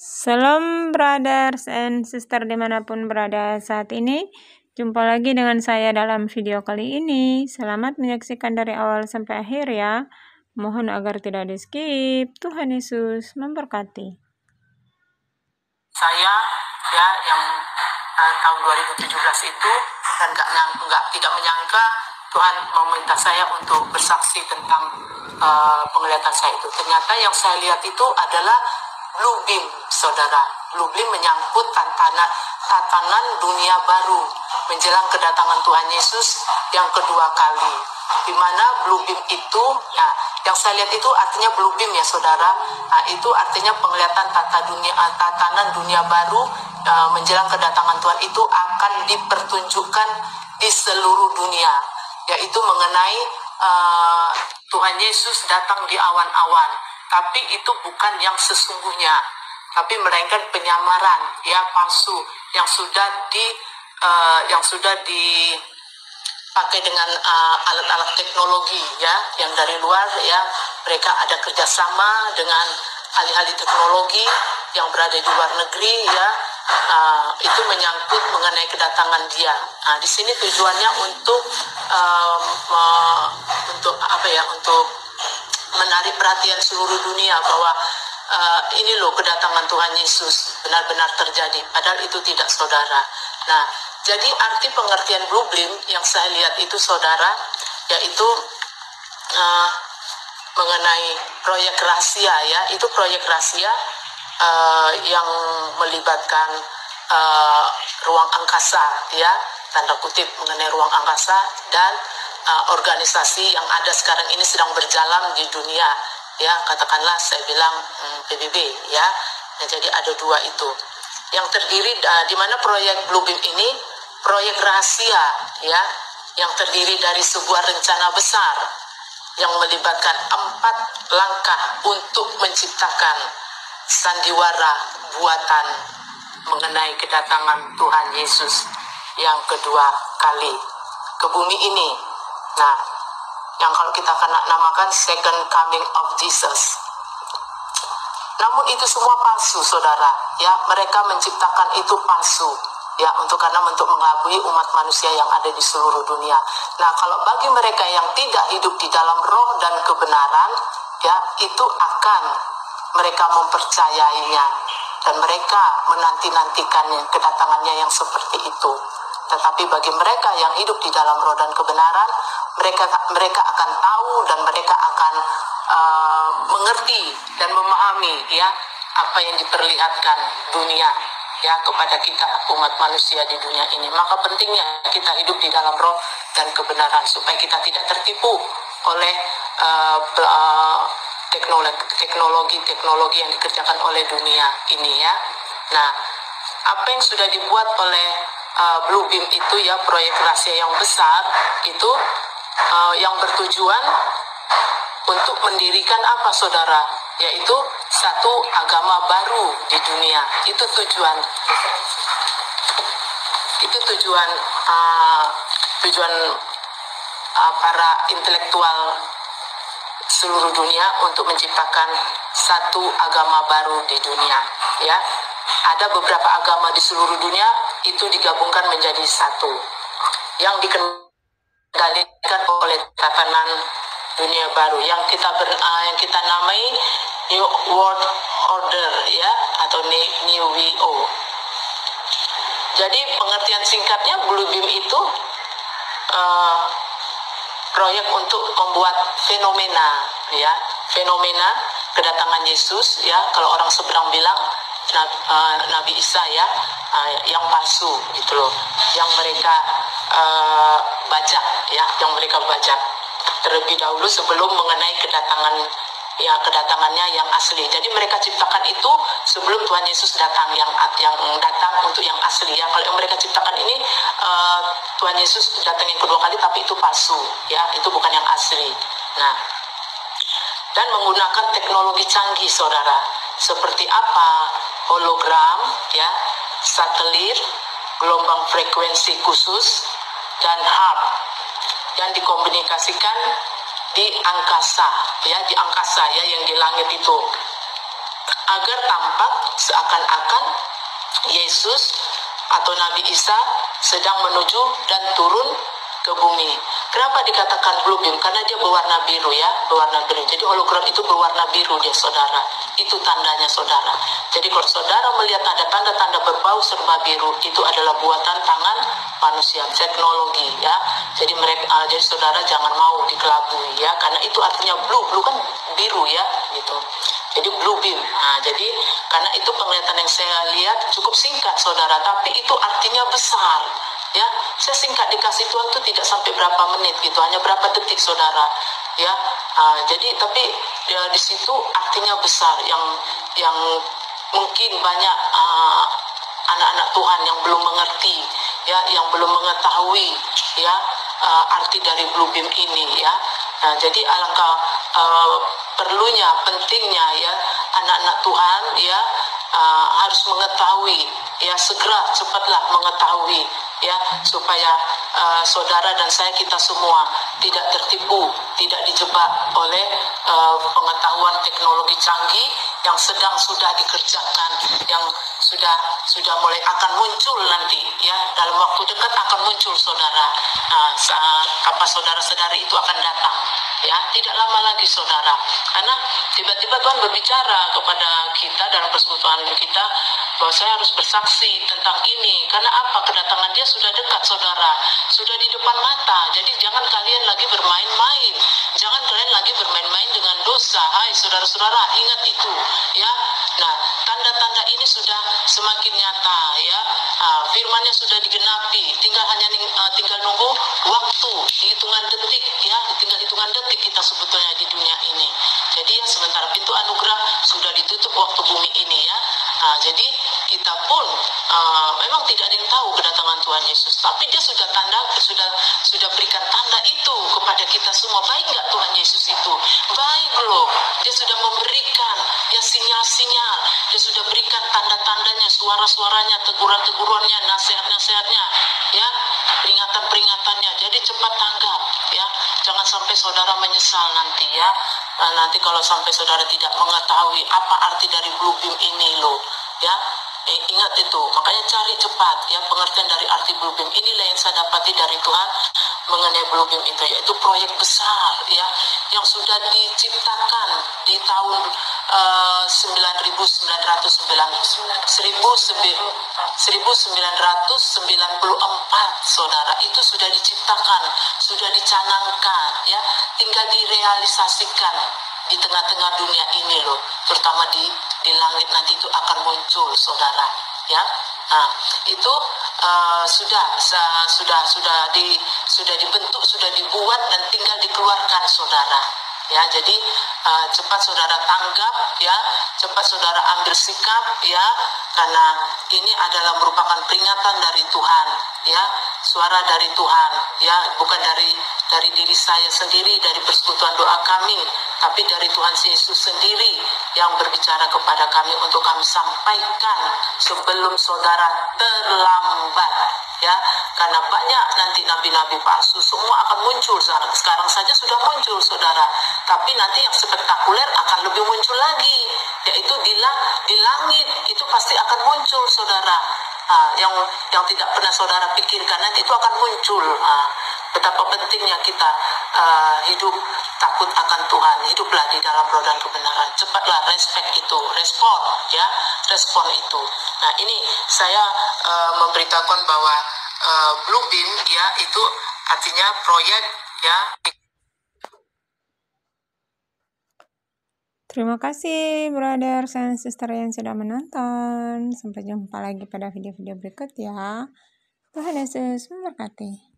Shalom brothers and sister dimanapun berada saat ini. Jumpa lagi dengan saya dalam video kali ini. Selamat menyaksikan dari awal sampai akhir ya. Mohon agar tidak di skip. Tuhan Yesus memberkati. Saya ya yang tahun 2017 itu dan tidak menyangka Tuhan meminta saya untuk bersaksi tentang penglihatan saya itu. Ternyata yang saya lihat itu adalah blue beam, saudara. Blue beam menyangkut tatanan dunia baru menjelang kedatangan Tuhan Yesus yang kedua kali. Di mana blue beam itu, nah, yang saya lihat itu artinya blue beam ya saudara. Nah, itu artinya penglihatan tatanan dunia baru menjelang kedatangan Tuhan itu akan dipertunjukkan di seluruh dunia, yaitu mengenai Tuhan Yesus datang di awan-awan. Tapi itu bukan yang sesungguhnya, tapi melainkan penyamaran ya palsu yang sudah dipakai dengan alat-alat teknologi ya, yang dari luar ya. Mereka ada kerjasama dengan ahli-ahli teknologi yang berada di luar negeri ya. Itu menyangkut mengenai kedatangan Dia. Nah, di sini tujuannya untuk untuk menarik perhatian seluruh dunia bahwa ini loh kedatangan Tuhan Yesus benar-benar terjadi. Padahal itu tidak, saudara. Nah, jadi arti pengertian blue beam yang saya lihat itu, saudara, yaitu mengenai proyek rahasia ya. Itu proyek rahasia yang melibatkan ruang angkasa ya, tanda kutip mengenai ruang angkasa, dan organisasi yang ada sekarang ini sedang berjalan di dunia ya, katakanlah saya bilang PBB ya. Nah, jadi ada dua itu yang terdiri di mana proyek blue beam ini proyek rahasia ya, yang terdiri dari sebuah rencana besar yang melibatkan 4 langkah untuk menciptakan sandiwara buatan mengenai kedatangan Tuhan Yesus yang kedua kali ke bumi ini. Nah, yang kalau kita akan namakan second coming of Jesus. Namun itu semua palsu, saudara. Ya, mereka menciptakan itu palsu. Ya, untuk mengelabui umat manusia yang ada di seluruh dunia. Nah, kalau bagi mereka yang tidak hidup di dalam roh dan kebenaran, ya, itu akan mereka mempercayainya dan mereka menanti-nantikan kedatangannya yang seperti itu. Tetapi bagi mereka yang hidup di dalam roh dan kebenaran, mereka akan tahu dan mereka akan mengerti dan memahami ya apa yang diperlihatkan dunia ya kepada kita umat manusia di dunia ini. Maka pentingnya kita hidup di dalam roh dan kebenaran supaya kita tidak tertipu oleh teknologi yang dikerjakan oleh dunia ini ya. Nah, apa yang sudah dibuat oleh blue beam itu ya, proyek rahasia yang besar itu yang bertujuan untuk mendirikan apa, saudara? Yaitu satu agama baru di dunia. Itu tujuan para intelektual seluruh dunia untuk menciptakan satu agama baru di dunia ya. Ada beberapa agama di seluruh dunia itu digabungkan menjadi satu yang dikendalikan oleh tatanan dunia baru yang kita namai New World Order ya, atau New WO. Jadi pengertian singkatnya blue beam itu proyek untuk membuat fenomena ya, fenomena kedatangan Yesus ya, kalau orang seberang bilang Nabi Isa ya, yang palsu gitu loh, yang mereka bajak ya, yang mereka bajak terlebih dahulu sebelum mengenai kedatangannya yang asli. Jadi mereka ciptakan itu sebelum Tuhan Yesus datang, yang datang untuk yang asli ya. Kalau yang mereka ciptakan ini Tuhan Yesus datang yang kedua kali, tapi itu palsu ya, itu bukan yang asli. Nah, dan menggunakan teknologi canggih, saudara, seperti apa? Hologram ya, satelit, gelombang frekuensi khusus, dan HARP yang dikomunikasikan di angkasa ya, yang di langit itu. agar tampak seakan-akan Yesus atau Nabi Isa sedang menuju dan turun ke bumi. Kenapa dikatakan blue beam? Karena dia berwarna biru ya, berwarna biru. Jadi hologram itu berwarna biru dia saudara. Itu tandanya saudara. Jadi kalau saudara melihat ada tanda-tanda berbau serba biru, itu adalah buatan tangan manusia, teknologi ya. Jadi jadi saudara jangan mau dikelabui ya, karena itu artinya blue kan biru ya gitu. Jadi blue beam. Nah, jadi karena itu penglihatan yang saya lihat cukup singkat saudara, tapi itu artinya besar. Ya, saya singkat dikasih Tuhan itu tidak sampai berapa menit gitu, hanya berapa detik saudara. Ya, jadi tapi ya, di situ artinya besar yang mungkin banyak anak-anak Tuhan yang belum mengerti, ya, yang belum mengetahui, ya, arti dari blue beam ini, ya. Nah, jadi alangkah perlunya, pentingnya, ya, anak-anak Tuhan, ya, harus mengetahui, ya, segera, cepatlah mengetahui, ya, supaya saudara dan saya, kita semua tidak tertipu, tidak dijebak oleh pengetahuan teknologi canggih yang sudah dikerjakan, yang sudah mulai akan muncul nanti, ya, dalam waktu dekat akan muncul saudara. Apa saudara-saudari itu akan datang, ya, tidak lama lagi saudara, karena tiba-tiba Tuhan berbicara kepada kita dalam persekutuan kita bahwa saya harus bersaksi tentang ini. Karena apa? Kedatangan dia sudah dekat saudara, sudah di depan mata. Jadi jangan kalian lagi bermain-main, jangan kalian lagi bermain-main dengan dosa. Hai saudara-saudara, ingat itu, ya. Nah, tanda-tanda ini sudah semakin nyata, ya. Firman-Nya sudah digenapi, tinggal nunggu waktu, hitungan detik, ya, tinggal hitungan detik kita sebetulnya di dunia ini. Jadi ya, sementara pintu anugerah sudah ditutup waktu bumi ini, ya. Jadi kita pun memang tidak ada yang tahu kedatangan Tuhan Yesus, tapi dia sudah berikan tanda itu kepada kita semua. Baik nggak Tuhan Yesus itu? Baik loh. Dia sudah memberikan, ya, sinyal-sinyal. Dia sudah berikan tanda-tandanya, suara-suaranya, teguran-tegurannya, nasihat-nasihatnya, ya, peringatan-peringatannya. Jadi cepat tanggap, ya. Jangan sampai saudara menyesal nanti, ya. Nanti kalau sampai saudara tidak mengetahui apa arti dari blue beam ini loh, ya. Ingat itu, makanya cari cepat, ya, pengertian dari arti blue beam. Inilah yang saya dapati dari Tuhan mengenai blue beam itu, yaitu proyek besar, ya, yang sudah diciptakan di tahun 1994 saudara. Itu sudah diciptakan, sudah dicanangkan, ya, tinggal direalisasikan di tengah-tengah dunia ini loh, terutama di langit nanti itu akan muncul saudara, ya. Nah, itu sudah dibentuk, sudah dibuat dan tinggal dikeluarkan saudara, ya. Jadi cepat saudara tanggap, ya, cepat saudara ambil sikap, ya, karena ini adalah merupakan peringatan dari Tuhan, ya, suara dari Tuhan, ya, bukan dari diri saya sendiri, dari persekutuan doa kami, tapi dari Tuhan Yesus sendiri yang berbicara kepada kami untuk kami sampaikan sebelum saudara terlambat, ya, karena banyak nanti nabi-nabi palsu semua akan muncul. Sekarang saja sudah muncul saudara, tapi nanti yang spektakuler akan lebih muncul lagi, yaitu di langit itu pasti akan muncul saudara. Yang tidak pernah saudara pikirkan nanti itu akan muncul. Betapa pentingnya kita hidup takut akan Tuhan, hiduplah di dalam roh dan kebenaran. Cepatlah respon itu. Nah, ini saya memberitakan bahwa blue beam, ya, itu artinya proyek, ya. Terima kasih brother dan sister yang sudah menonton. Sampai jumpa lagi pada video-video berikut, ya. Tuhan Yesus memberkati.